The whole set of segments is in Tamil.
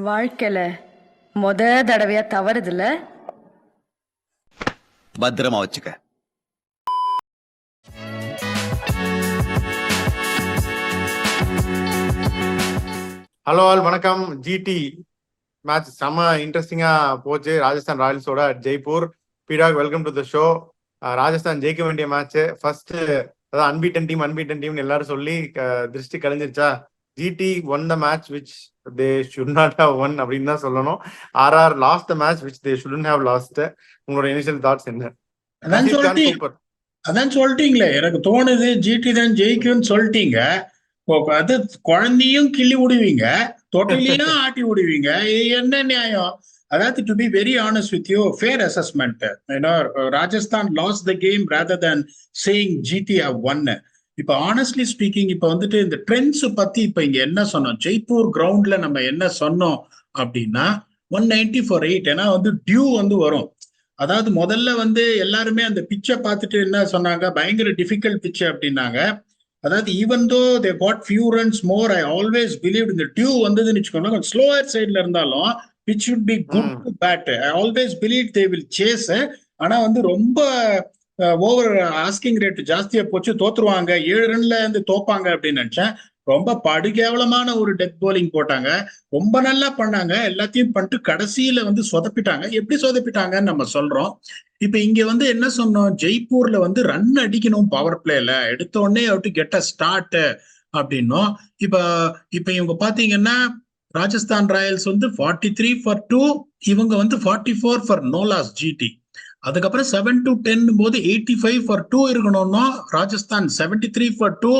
வாழ்க்கையில தடவையா தவறுதுல. பத்திரமா வச்சுக்க. ஹலோ ஆல், வணக்கம். ஜிடி மேட்ச் செம்ம இன்ட்ரெஸ்டிங்கா போச்சு. ராஜஸ்தான் ராயல்ஸோட ஜெய்ப்பூர். பீடாக், welcome to the show. Rajasthan ஜெயிக்க வேண்டிய மேட்ச். ஃபர்ஸ்ட் அதான் அன்பீட்டன் டீம்னு எல்லாரும் சொல்லி திருஷ்டி கழிஞ்சிருச்சா. GT won the match which they should not have won அப்படின்னு தான் சொல்லணும். RR lost the match which they shouldn't have lost. உங்களோட இனிஷியல் தாட்ஸ் என்ன? அதான் சொல்லிட்டீங்களே, எனக்கு தோணுது ஜிடி தான் ஜெயிக்கும்னு சொல்லிட்டீங்க. அது குழந்தையும் கிள்ளி விடுவீங்க, தொட்டிலையும் ஆட்டி விடுவீங்க. என்ன நியாயம்? அதாவது to be very honest with you, fair assessment. Rajasthan lost the game rather than saying GT have won. இப்ப ஆனஸ்ட்லி ஸ்பீக்கிங், இப்ப வந்துட்டு இந்த ட்ரெண்ட்ஸ் பத்தி இப்ப இங்க என்ன சொன்னோம், ஜெய்ப்பூர் கிரவுண்ட்ல நம்ம என்ன சொன்னோம் அப்படின்னா 190 for 8. ஏன்னா வந்து டியூ வந்து வரும். அதாவது முதல்ல வந்து எல்லாருமே அந்த பிச்சை பார்த்துட்டு என்ன சொன்னாங்க, பயங்கர டிஃபிகல்ட் பிச்சு அப்படின்னாங்க. அதாவது even though they got few runs more, I always believe இந்த டியூ வந்ததுன்னு வச்சுக்கோங்க, ஸ்லோவர் சைட்ல இருந்தாலும் pitch would be good to bat. I always believe they will chase. ஆனா வந்து ரொம்ப ஓவர் ஆஸ்கிங் ரேட் ஜாஸ்தியா போச்சு, தோத்துருவாங்க, 7 ரன்ல இருந்து தோப்பாங்க அப்படின்னு நினைச்சேன். ரொம்ப படுகேவலமான ஒரு டெத் போலிங் போட்டாங்க. ரொம்ப நல்லா பண்ணாங்க, எல்லாத்தையும் பண்ணிட்டு கடைசியில வந்து சொதப்பிட்டாங்க. எப்படி சொதப்பிட்டாங்கன்னு நம்ம சொல்றோம். இப்ப இங்க வந்து என்ன சொன்னோம், ஜெய்ப்பூர்ல வந்து ரன் அடிக்கணும் பவர் பிளேல, எடுத்த உடனே டு கெட் அ ஸ்டார்ட் அப்படின்னும். இப்ப இப்ப இவங்க பாத்தீங்கன்னா ராஜஸ்தான் ராயல்ஸ் வந்து 43 for 2, இவங்க வந்து 44 for no loss ஜிடி. அதுக்கப்புறம் 7 to 10 போது 85 for 2 இருக்கணும்னா ராஜஸ்தான் 73 for 2,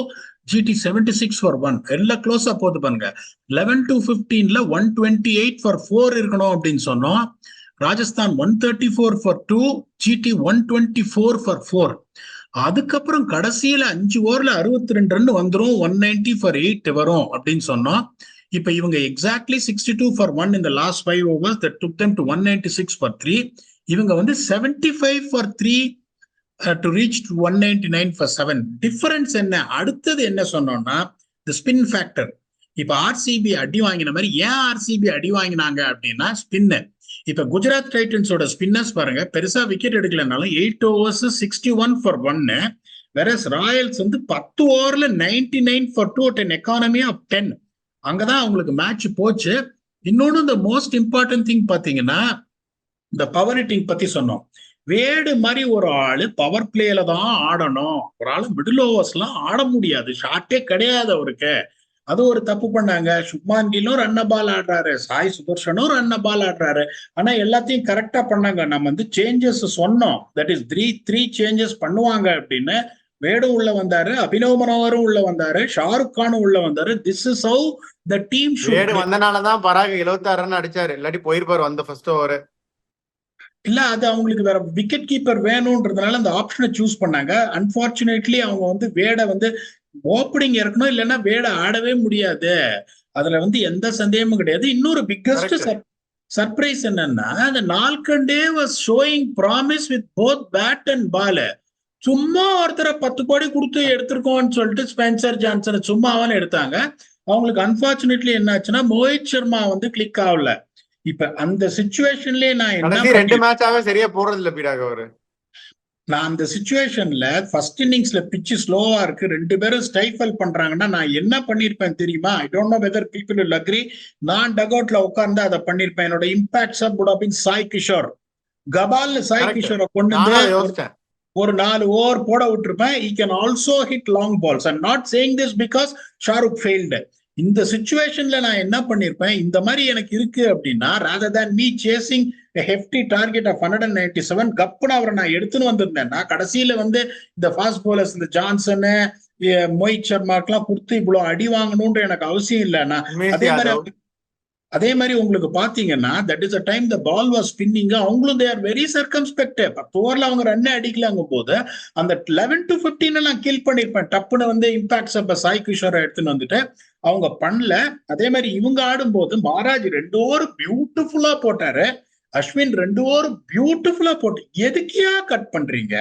ஜிடி 76 for 1. எல்லாம் க்ளோஸா போது பாருங்க. 11 to 15ல 128 for 4 இருக்கணும் அப்படின்னு சொன்னோம். Rajasthan 134 for 2, GT 124 for 4. அதுக்கப்புறம் கடைசியில 5 ஓவர்ல 62 ரன் வந்துரும், 190 for 8 வரும் அப்படின்னு சொன்னோம். இப்ப இவங்க exactly 62 for 1 in the last 5 overs that took them to 196 for 3. இவங்க வந்து 75 for 3 to reach to 199 for 7. Difference என்ன? அடுத்தது என்ன சொன்னோம்னா the spin factor. இப்ப ஆர்சிபி அடி வாங்கின மாதிரி ஏன் ஆர்சிபி அடி வாங்கினாங்க அப்படின்னா ஸ்பின்னு. இப்ப குஜராத் டைட்டன்ஸோட ஸ்பின்னர்ஸ் பாருங்க, பெருசா விக்கெட் எடுக்கலனாலும் 8 overs 61 for 1. வேற ராயல்ஸ் வந்து 10 ஓவர்ல 99 for 2 at an economy of 10. அங்கதான் அவங்களுக்கு மேட்ச் போச்சு. இன்னொன்னு இந்த மோஸ்ட் இம்பார்ட்டன்ட் திங் பாத்தீங்கன்னா இந்த பவர் ஹிட்டிங் பத்தி சொன்னோம். வேடு மாதிரி ஒரு ஆளு பவர் பிளேல தான் ஆடணும், ஒரு ஆளு மிடில் ஓவர்ஸ்லாம் ஆட முடியாது, ஷாட்டே கிடையாது அவருக்கு. அது ஒரு தப்பு பண்ணாங்க. சுப்மான் கில்லும் ரன்ன பால் ஆடுறாரு, சாய் சுதர்ஷனும் ரன்ன பால் ஆடுறாரு. ஆனா எல்லாத்தையும் கரெக்டா பண்ணாங்க. நம்ம வந்து சேஞ்சஸ் சொன்னோம், தட் இஸ் த்ரீ சேஞ்சஸ் பண்ணுவாங்க அப்படின்னு. வேடும் உள்ள வந்தாரு, அபினவ் மனோகரும் உள்ள வந்தாரு, ஷாருக் கானும் உள்ள வந்தாரு. This is how the team should. வேடு வந்தனாலதான் பராக் 76 ரன் அடிச்சாரு, இல்லாட்டி போயிருப்பாரு வந்த ஃபர்ஸ்ட் ஓவர். இல்ல, அது அவங்களுக்கு வேற விக்கெட் கீப்பர் வேணும்ன்றதுனால அந்த ஆப்ஷனை சூஸ் பண்ணாங்க. அன்பார்ச்சுனேட்லி அவங்க வந்து வேட வந்து ஓப்பனிங் இறக்கணும், இல்லைன்னா வேட ஆடவே முடியாது. அதுல வந்து எந்த சந்தேகமும் கிடையாது. இன்னொரு பிக்கஸ்ட் சர்ப்ரைஸ் என்னன்னா, அந்த Nalkande was showing promise with both bat and ball. சும்மா ஒருத்தரை 10 கோடி கொடுத்து எடுத்திருக்கோம்னு சொல்லிட்டு ஸ்பென்சர் ஜான்சனை சும்மாவான எடுத்தாங்க. அவங்களுக்கு அன்பார்ச்சுனேட்லி என்ன ஆச்சுன்னா மோஹித் சர்மா வந்து கிளிக் ஆகல. இப்ப அந்த சிச்சுவேஷன்லயே நான் என்ன 2 மேட்சாவே சரியா போறது இல்ல பீடாக அவரு. நான் அந்த சிச்சுவேஷன்ல ஃபர்ஸ்ட் இன்னிங்ஸ்ல பிச்சு ஸ்லோவா இருக்கு, 2 பேரும் ஸ்டைஃபல் பண்றாங்கன்னா நான் என்ன பண்ணிருப்பேன் தெரியுமா? I don't know whether people will agree. நான் டக் அவுட்ல உட்கார்ந்து அதை பண்ணிருப்பேன். என்னோட impact sub would have been Sai Kishore. கபால் சாய் கிஷோரை கொண்டு வந்து ஒரு 4 ஓவர் போட விட்டுருப்பேன். he can also hit long balls. I'm not saying this because Shahrukh failed. இந்த சிச்சுவேஷன்ல நான் என்ன பண்ணிருப்பேன், இந்த மாதிரி எனக்கு இருக்கு அப்படின்னா rather than me chasing a hefty target of 197, கப்புன்னு அவரை நான் எடுத்துன்னு வந்திருந்தேன்னா கடைசியில வந்து இந்த ஃபாஸ்ட் போலர்ஸ் இந்த ஜான்சனு மோஹித் சர்மாக்கெல்லாம் கொடுத்து இவ்வளவு அடி வாங்கணும்ன்ற எனக்கு அவசியம் இல்லைன்னா. அதே மாதிரி உங்களுக்கு பாத்தீங்கன்னா that is a time the ball was spinning. அவங்களும் தே ஆர் வெரி சர்கம்ஸ்பெக்ட். 10 ஓவர்ல அவங்க ரன் அடிக்கலாங்கும் போது அந்த 11 to 15 நான் கில் பண்ணிருப்பேன். டப்புன்னு வந்து இம்பாக்ட்ஸ் அப்ப சாய் கிஷோரை எடுத்துன்னு வந்துட்டு அவங்க பண்ணல. அதே மாதிரி இவங்க ஆடும்போது மகாராஜ் 2 ஓவர் பியூட்டிஃபுல்லா போட்டாரு, அஸ்வின் 2 ஓவர் பியூட்டிஃபுல்லா போட்டு எதுக்கியா கட் பண்றீங்க?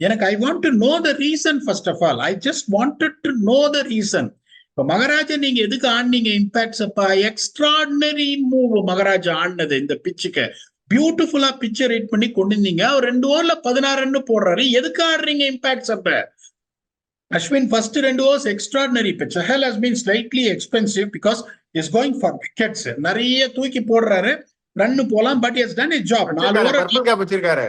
எனக்கு I want to know the reason. First of all I just wanted to know the reason. இப்ப மகாராஜா நீங்க எதுக்கு ஆடினீங்க இம்பாக்ட்ஸ் அப்பா? எக்ஸ்ட்ராடினரி மூவ் மகாராஜா ஆடினது இந்த பிச்சுக்கு. பியூட்டிஃபுல்லா பிச்சை ரைட் பண்ணி கொண்டு வந்தீங்க. அவர் 2 ஓவர்ல 16 ரன் போடுறாரு. எதுக்கு ஆடுறீங்க இம்பாக்ட்ஸ் அப்ப? Ashwin first 2 overs extraordinary. இப்ப Chahal has been slightly expensive because is going for wickets. நிறைய தூக்கி போடுறாரு, ரன் போலாம், but is done is job. 4 over purple cap வச்சிருக்காரு.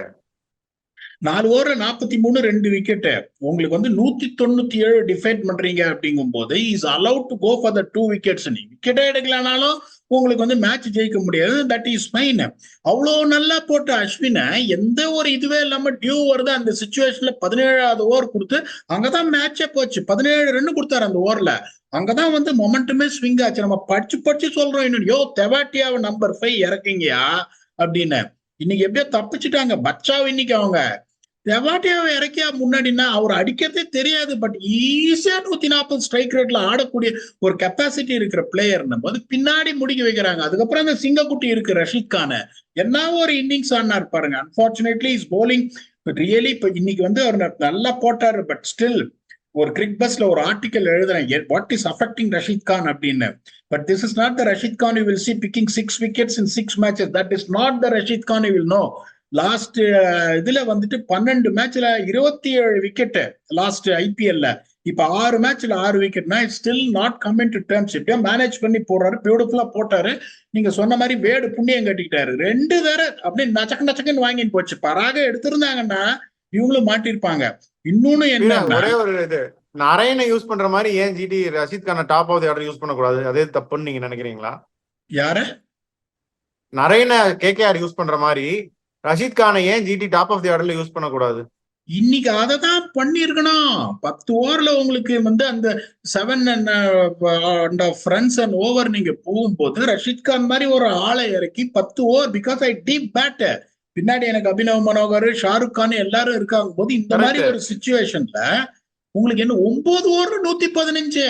4 ஓவர் 43 2 விக்கெட். உங்களுக்கு வந்து 197 டிஃபைட் பண்றீங்க அப்படிங்கும் போது is allowed to go for the 2 wickets. நீ விக்கெட்டே எடுக்கலனாலும் உங்களுக்கு வந்து மேட்ச் ஜெயிக்க முடியாது. That is fine. அவ்வளோ நல்லா போட்ட அஸ்வினை எந்த ஒரு இதுவே இல்லாம டியூ வருது அந்த சிச்சுவேஷன்ல 17வது ஓவர் கொடுத்து அங்கதான் மேட்சே போச்சு. 17 ரன் கொடுத்தாரு அந்த ஓவர்ல. அங்கதான் வந்து மொமெண்ட்டுமே ஸ்விங் ஆச்சு. நம்ம படிச்சு சொல்றோம் இன்னும், யோ தெவாட்டியாவை நம்பர் 5 இறக்கிங்கயா அப்படின்னு. இன்னைக்கு எப்படியோ தப்பிச்சுட்டாங்க பச்சாவை. இன்னைக்கு அவங்க தெவாட்டியாவை இறக்கியா முன்னாடினா அவர் அடிக்கிறதே தெரியாது, பட் ஈஸியா 140 ஸ்ட்ரைக் ரேட்ல ஆடக்கூடிய ஒரு கெப்பாசிட்டி இருக்கிற பிளேயர் போது பின்னாடி முடிக்க வைக்கிறாங்க. அதுக்கப்புறம் அந்த சிங்கக்குட்டி இருக்கு ரஷீத் கான், என்ன ஒரு இன்னிங்ஸ் ஆடினார் பாருங்க. Unfortunately is polling really. இப்ப இன்னைக்கு வந்து அவர் நல்லா போட்டாரு, பட் ஸ்டில் ஒரு கிரிக் பஸ்ல ஒரு ஆர்டிக்கல் எழுதுறேன், what is affecting Rashid Khan அப்படின்னு. But this is not the Rashid Khan you will see picking 6 wickets in 6 matches. That is not the Rashid Khan you will know. Last இதுல வந்துட்டு 12 மேட்ச்ல 27 விக்கெட் லாஸ்ட் ஐபிஎல்ல. இப்ப 6 மேட்ச்ல 6 விக்கெட்னா it's still not coming to terms. இப்படியே மேனேஜ் பண்ணி போடுறாரு, பியூட்டிஃபுல்லா போட்டாரு. நீங்க சொன்ன மாதிரி வேடு புண்ணியம் கட்டிக்கிட்டாரு. 2 தடவை அப்படியே நச்சக்குன்னு வாங்கிட்டு போச்சு. பராக எடுத்திருந்தாங்கன்னா இவங்களும் மாட்டிருப்பாங்க. இன்னொன்னு என்ன, ஒரே ஒரு இது, நரேனை யூஸ் பண்ற மாதிரி ஏன் ஜிடி ரஷீத் கான top of the order use பண்ணக்கூடாது? அதே தப்புன்னு நீங்க நினைக்கிறீங்களா? யார நரேனை கேகேஆர் யூஸ் பண்ற மாதிரி ரஷீத் கானை ஏன் ஜிடி டாப் ஆஃப் தி ஆர்டர்ல யூஸ் பண்ணக்கூடாது? இன்னைக்கு அதை தான் பண்ணிருக்கணும். 10 ஓவர்ல உங்களுக்கு வந்து அந்த 7 and runs and over நீங்க போகும்போது ரஷீத் கான் மாதிரி ஒரு ஆளை இறக்கி 10 ஓவர், பிகாஸ் ஐ டீப் பேட், பின்னாடி எனக்கு அபினவ் மனோகர், ஷாருக் கான் எல்லாரும் இருக்காங்க போது இந்த மாதிரி ஒரு சிச்சுவேஷன்ல உங்களுக்கு என்ன 9 ஓவர் 115.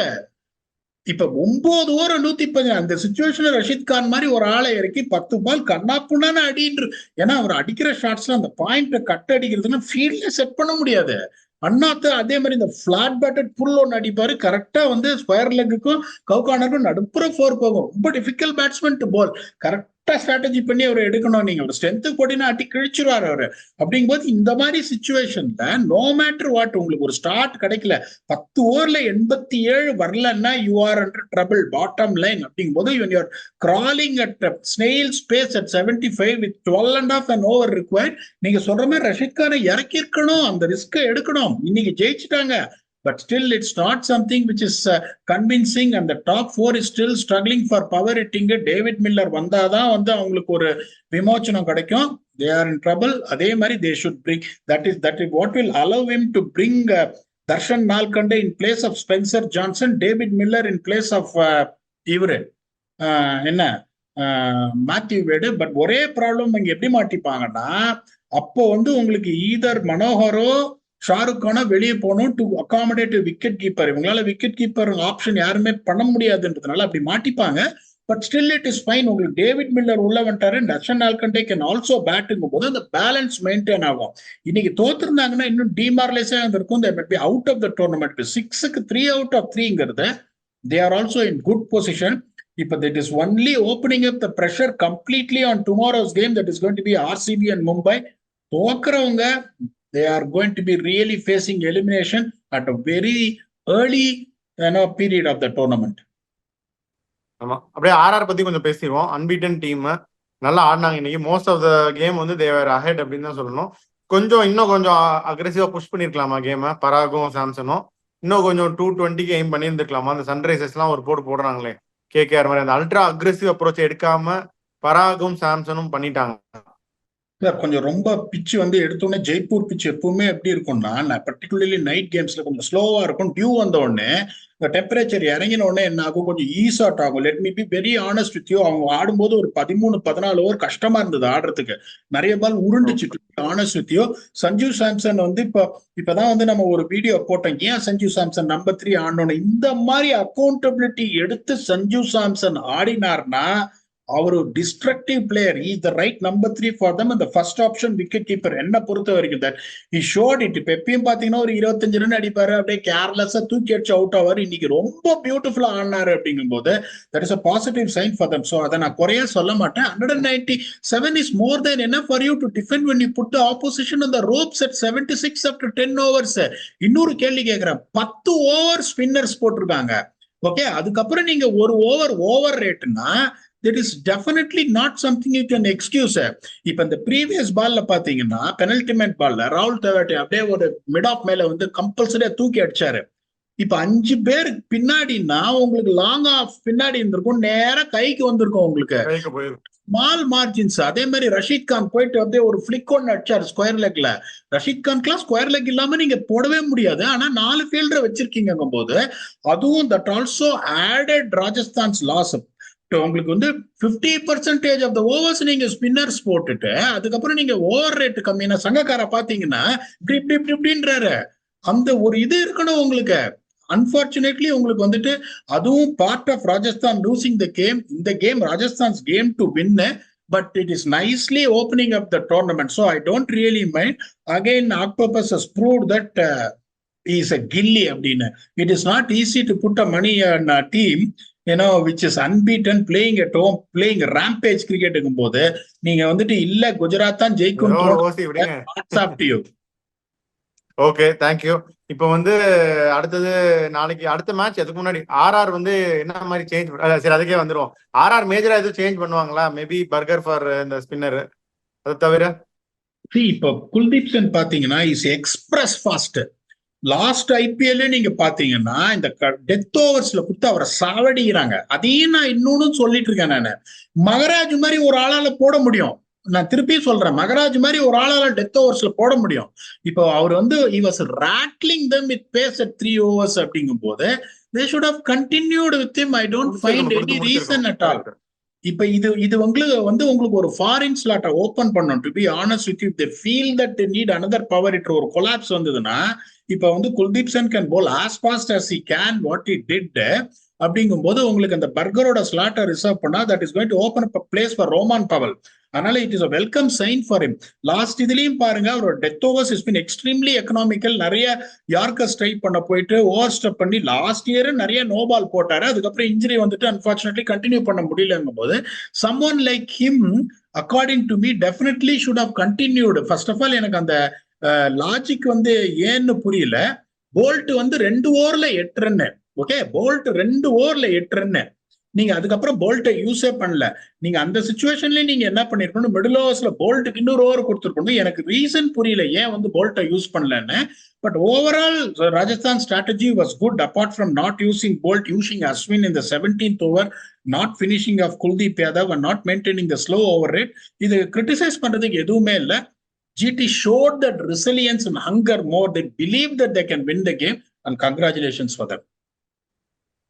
இப்ப 9 ஓவர் 115 அந்த சிச்சுவேஷன்ல ரஷீத் கான் மாதிரி ஒரு ஆளை இறக்கி 10 பால் கண்ணாப்புண்ணான அடின்று. ஏன்னா அவர் அடிக்கிற ஷாட்ஸ்ல அந்த பாயிண்ட் கட் அடிக்கிறதுன்னா ஃபீல்ட்ல செட் பண்ண முடியாது. அண்ணாத்து அதே மாதிரி இந்த பிளாட் பேட்டட் புல் ஒன்று அடிப்பாரு, கரெக்டா வந்து ஸ்கொயர் லெக்குக்கும் கவுகானருக்கும் நடுப்புற 4 போகும். ரொம்ப டிஃபிகல்ட் பேட்ஸ்மேன் டு பால். கரெக்டா ஸ்ட்ராட்டஜி பண்ணி அவர் எடுக்கணும். நீங்க ஒரு ஸ்ட்ரென்த் போட்டினா அட்டி கிழிச்சிருவாரு அவரு. அப்படிங்கும்போது இந்த மாதிரி சிச்சுவேஷன்ல நோ மேட்டர் வாட் உங்களுக்கு ஒரு ஸ்டார்ட் கிடைக்கல, 10 ஓவர்ல 87 வரலன்னா you are under trouble bottom line. அப்படிங்கும்போது when you are crawling at snail space at 75 with 12.5 an over required, நீங்க சொல்ற மாதிரி ரஷீத் கானை இறக்கி இருக்கணும், அந்த ரிஸ்க் எடுக்கணும். இன்னைக்கு ஜெயிச்சுட்டாங்க, but still it's not something which is convincing, and the top 4 is still struggling for power hitting. David Miller வந்தாதான் வந்து அவங்களுக்கு ஒரு விமோச்சனம் கிடைக்கும். they are in trouble. அதே மாதிரி they should bring, that is what will allow him to bring Darshan Nalkande in place of Spencer Johnson, David Miller in place of இவரு என்ன மேத்யூ வேடு. பட் ஒரே ப்ராப்ளம் இங்க எப்படி மாட்டிப்பாங்கன்னா, அப்போ வந்து உங்களுக்கு ஈதர் மனோகரோ ஷாருக் கானோ வெளியே போகணும் டு அகாமடேட் விக்கெட் கீப்பர். இவங்களால விக்கெட் கீப்பர் ஆப்ஷன் யாருமே பண்ண முடியாதுன்றதுனால அப்படி மாட்டிப்பாங்க. But still it is fine. உங்களுக்கு டேவிட் மில்லர் உள்ள வந்துட்டாரு, தர்ஷன் நால்கண்டே கேன் ஆல்சோ பேட்டுங்கும் போது அந்த பேலன்ஸ் மெயின்டைன் ஆகும். இன்னைக்கு தோத்துருந்தாங்கன்னா இன்னும் டிமாரலைஸா இருந்திருக்கும். they might be out of the tournament. 6க்கு 3 out of 3ங்கிறது they are also in good position. இப்ப that is only opening up the pressure completely on tomorrow's game, that is going to be RCB and Mumbai. தோக்குறவங்க they are going to be really facing elimination at a very early period of the tournament. ஆமா, அப்படியே ஆர்ஆர் பத்தி கொஞ்சம் பேசிடுவோம். அன்பீட்டன் டீம் நல்லா ஆடினாங்க இன்னைக்கு. மோஸ்ட் ஆஃப் த கேம் வந்து தேவர் அஹெட் அப்படின்னு தான் சொல்லணும். இன்னும் கொஞ்சம் அக்ரெசிவா புஷ் பண்ணிருக்கலாமா கேமை, பராகும் சாம்சனும் இன்னும் கொஞ்சம் 220க்கு எய்ம் பண்ணி இருந்துக்கலாமா? அந்த சன்ரைசர்ஸ் எல்லாம் ஒரு போடுறாங்களே கேகேஆர் மாதிரி, அந்த அல்ட்ரா அக்ரெசிவ் அப்ரோச் எடுக்காம பராகும் சாம்சனும் பண்ணிட்டாங்க. கொஞ்சம் ரொம்ப பிச்சு வந்து எடுத்தோடனே ஜெய்ப்பூர் பிச்சு எப்பவுமே எப்படி இருக்கும்னா, பர்டிகுலர்லி நைட் கேம்ஸ்ல கொஞ்சம் ஸ்லோவா இருக்கும். டியூ வந்த உடனே டெம்பரேச்சர் இறங்கின உடனே என்ன ஆகும், கொஞ்சம் ஈஸாட் ஆகும். Let me be very honest with you, அவங்க ஆடும்போது ஒரு 13-14 ஓவர் கஷ்டமா இருந்தது ஆடுறதுக்கு, நிறைய பால் உருண்டுச்சு. Honest with you, Sanju Samson வந்து இப்பதான் வந்து நம்ம ஒரு வீடியோ போட்டோம், ஏன் சஞ்சு சாம்சன் நம்பர் 3 ஆடணும். இந்த மாதிரி அக்கௌண்டபிலிட்டி எடுத்து சஞ்சு சாம்சன் ஆடினார்னா அவரு destructive player, is the right number 3 for them. அந்த ஃபர்ஸ்ட் ஆப்ஷன் விக்கெட் கீப்பர் என்ன பொறுத்த வரைக்கும் தட் he showed it. இப்ப எப்பயும் பாத்தீங்கன்னா ஒரு 25 ரன் அடிப்பாரு, அப்படியே கேர்லெஸ்ஸா தூக்கி அடிச்சு அவுட் ஆவாரு. இன்னைக்கு ரொம்ப பியூட்டிஃபுல்லா ஆனாரு அப்படிங்கும் போது that is a positive sign for them. So அதை நான் குறைய சொல்ல மாட்டேன். 197 is more than enough for you to defend when you put the opposition on the ropes at 76 after 10 overs. இன்னொரு கேள்வி கேட்கிறேன், 10 ஓவர் ஸ்பின்னர்ஸ் போட்டிருக்காங்க. ஓகே, அதுக்கப்புறம் நீங்க ஒரு over ரேட்னா that is definitely not something you can excuse. இப்ப இந்த ப்ரீவியஸ் பால்ல பாத்தீங்கன்னா பெனல்டிமெண்ட் பால்ல ராகுல் தெவாட்டி அப்படியே ஒரு மிட் ஆஃப் மேல வந்து கம்பல்சரியா தூக்கி அடிச்சாரு. இப்ப 5 பேர் பின்னாடினா உங்களுக்கு லாங் ஆஃப் பின்னாடி இருந்திருக்கும், நேரா கைக்கு வந்திருக்கும் உங்களுக்கு ஸ்மால் மார்ஜின்ஸ். அதே மாதிரி ரஷீத் கான் போயிட்டு அப்படியே ஒரு ஃபிளிக் ஒன்னு அடிச்சாரு ஸ்கொயர் லெக்ல. ரஷீத் கான்க்குலாம் ஸ்கொயர் லெக் இல்லாம நீங்க போடவே முடியாது. ஆனா 4 ஃபீல்டரை வச்சிருக்கீங்க போது அதுவும் தட் ஆல்சோ ஆடட் ராஜஸ்தான்ஸ் லாஸ். உங்களுக்கு வந்து 50% ஆஃப் த ஓவர்ஸ் நீங்க ஸ்பின்னர்ஸ் போட்டுட்டு அதுக்கப்புறம் நீங்க ஓவர் ரேட் கம்மியான சங்கக்கார பாத்தீங்கன்னா இப்படின்றாரு. அந்த ஒரு இது இருக்கணும் உங்களுக்கு. அன்பார்ச்சுனேட்லி உங்களுக்கு வந்துட்டு அதுவும் part of Rajasthan losing the game. இந்த கேம் ராஜஸ்தான்ஸ் game to win, but it is nicely opening up the tournament. So I don't really mind. Again, Octopus has proved that he is a gilly abdina. It is not easy to put a money on a team, which is unbeaten, playing at home, playing rampage cricket போது நீங்க வந்துட்டு இல்ல குஜராத் தான் ஜெயிக்கும். Okay, thank you. இப்போ வந்து அடுத்தது நாளைக்கு அடுத்த மேட்ச் எதுக்கு முன்னாடி ஆர்ஆர் வந்து என்ன மாதிரி சேஞ்ச், சரி அதுக்கே வந்துருவோம். ஆர்ஆர் மேஜரா எதுவும் சேஞ்ச் பண்ணுவாங்களா? மேபி பர்கர் ஃபார் இந்த ஸ்பின்னர். அது தவிர இப்போ குல்தீப் சென் பாத்தீங்கன்னா is express fast. Last IPL நீங்க பாத்தீங்கன்னா இந்த டெத் ஓவர்ஸ்ல கொடுத்து அவரை சாவடிக்கிறாங்க. அதையும் நான் இன்னொன்னு சொல்லிட்டு இருக்கேன். நான் மகராஜ் மாதிரி ஒரு ஆளால போட முடியும். நான் திருப்பி சொல்றேன், மகராஜ் மாதிரி ஒரு ஆளால டெத் ஓவர்ஸ்ல போட முடியும். இப்போ அவர் வந்து he was rattling them with pace at 3 overs அப்படிங்கும் போது they should have continued with him. I don't find any reason at all. இப்ப இது உங்களுக்கு ஒரு ஃபாரின் ஸ்லாட்டை ஓபன் பண்ணணும். To be honest with you, they feel that they need another power hitter. ஒரு கொலாப்ஸ் வந்ததுன்னா இப்ப வந்து Kuldeep Sen can bowl as fast as he can what he did அப்படிங்கும் போது உங்களுக்கு அந்த பர்கரோட ஸ்லாட்டை ரிசர்வ் பண்ணா that is going to open up a place for Rovman Powell. அதனால it is a welcome sign for him. Last இதுலயும் பாருங்க அவரோட death overs is been extremely economical. நிறைய யார்க்கர் ஸ்ட்ரைக் பண்ண போயிட்டு ஓவர் ஸ்டெப் பண்ணி லாஸ்ட் இயர் நிறைய நோ பால் போட்டாரு. அதுக்கப்புறம் இன்ஜுரி வந்துட்டு அன்பார்ச்சுனேட்லி கண்டினியூ பண்ண முடியலங்கும் போது someone like him according to me definitely should have continued. First of all எனக்கு அந்த லாஜிக் வந்து ஏன்னு புரியல. போல்ட் வந்து 2 ஓவர்ல 8 ரன். ஓகே, போல்ட் 2 ஓவர்ல 8 ரன். நீங்க அதுக்கப்புறம் போல்ட்டை யூஸே பண்ணல. நீங்க அந்த சிச்சுவேஷன்ல நீங்க என்ன பண்ணிருக்கணும், மிடில் ஓவர்ஸ்ல போல்ட்டுக்கு இன்னொரு ஓவர் கொடுத்துருக்கணும். எனக்கு ரீசன் புரியல ஏன் வந்து போல்ட்டை யூஸ் பண்ணலன்னு. But overall Rajasthan strategy was good apart from not using Boult, using Ashwin in the 17th over, not finishing off Kuldeep Yadav and not maintaining the slow over rate. இது கிரிட்டிசைஸ் பண்றதுக்கு எதுவுமே இல்லை. GT showed that resilience and hunger more. They believe that they can win the game and congratulations for them.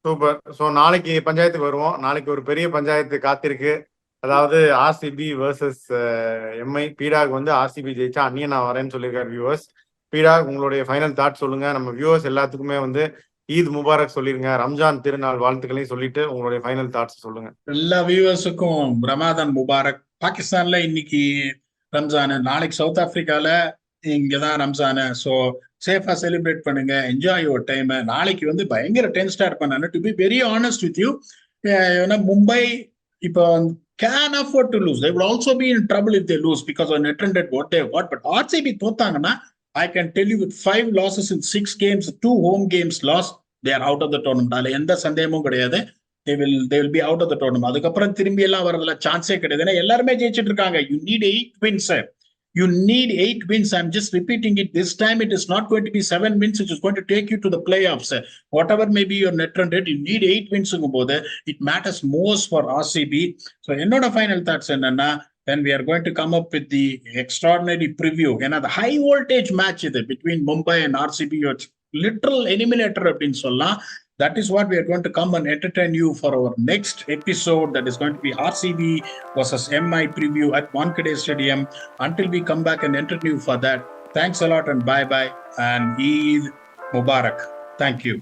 Super. So நாளைக்கு பஞ்சாயத்துக்கு வருவோம். நாளைக்கு ஒரு பெரிய பஞ்சாயத்து காத்திருக்கு. அதாவது ஆர்சிபி வர்சஸ் எம்ஐ. பீடாக் வந்து ஆர்சிபி ஜெயிச்சா அந்நிய நான் வரேன்னு சொல்லியிருக்காரு வியூவர்ஸ். பீடாக் உங்களுடைய ஃபைனல் தாட் சொல்லுங்க. நம்ம வியூவர்ஸ் எல்லாத்துக்குமே வந்து ஈத் முபாரக் சொல்லிருங்க, ரம்ஜான் திருநாள் வாழ்த்துக்களையும் சொல்லிட்டு உங்களுடைய ஃபைனல் தாட்ஸ் சொல்லுங்க. எல்லா வியூவர்ஸுக்கும் ரமதான் முபாரக். பாகிஸ்தான்ல இன்னைக்கு ரம்ஜானு, நாளைக்கு சவுத் ஆப்பிரிக்கால இங்கதான் ரம்ஜானு. ஸோ சேஃபா செலிப்ரேட் பண்ணுங்க, என்ஜாய் யுவர் டைம். நாளைக்கு வந்து பயங்கர டென்ஸ்டா இருப்பேன். To be very honest with you, Mumbai இப்போ can afford to lose. They will also be in trouble if they lose because of net run rate what they have got. But RCB தோத்தாங்கன்னா I can tell you with 5 losses in 6 games, 2 home games lost, they are out of the tournament. அதுல எந்த சந்தேகமும் கிடையாது. They will be out of the tournament. அதுக்கப்புறம் திரும்பி எல்லாம் வரதுல சான்ஸே கிடையாது. ஏன்னா எல்லாருமே ஜெயிச்சிட்டு இருக்காங்க. You need 8 wins. You need 8 wins. I'm just repeating it. This time it is not going to be 7 wins which is going to take you to the playoffs. Whatever may be your net run rate, you need 8 wins. It matters most for RCB. So என்னோட final thoughts என்னன்னா, then we are going to come up with the extraordinary preview. The high voltage match between Mumbai and RCB, literal eliminator அப்படின்னு சொல்லலாம். That is what we are going to come and entertain you for our next episode. That is going to be RCB versus MI preview at Wankhede Stadium. Until we come back and entertain you for that, thanks a lot and bye-bye and Eid Mubarak. Thank you.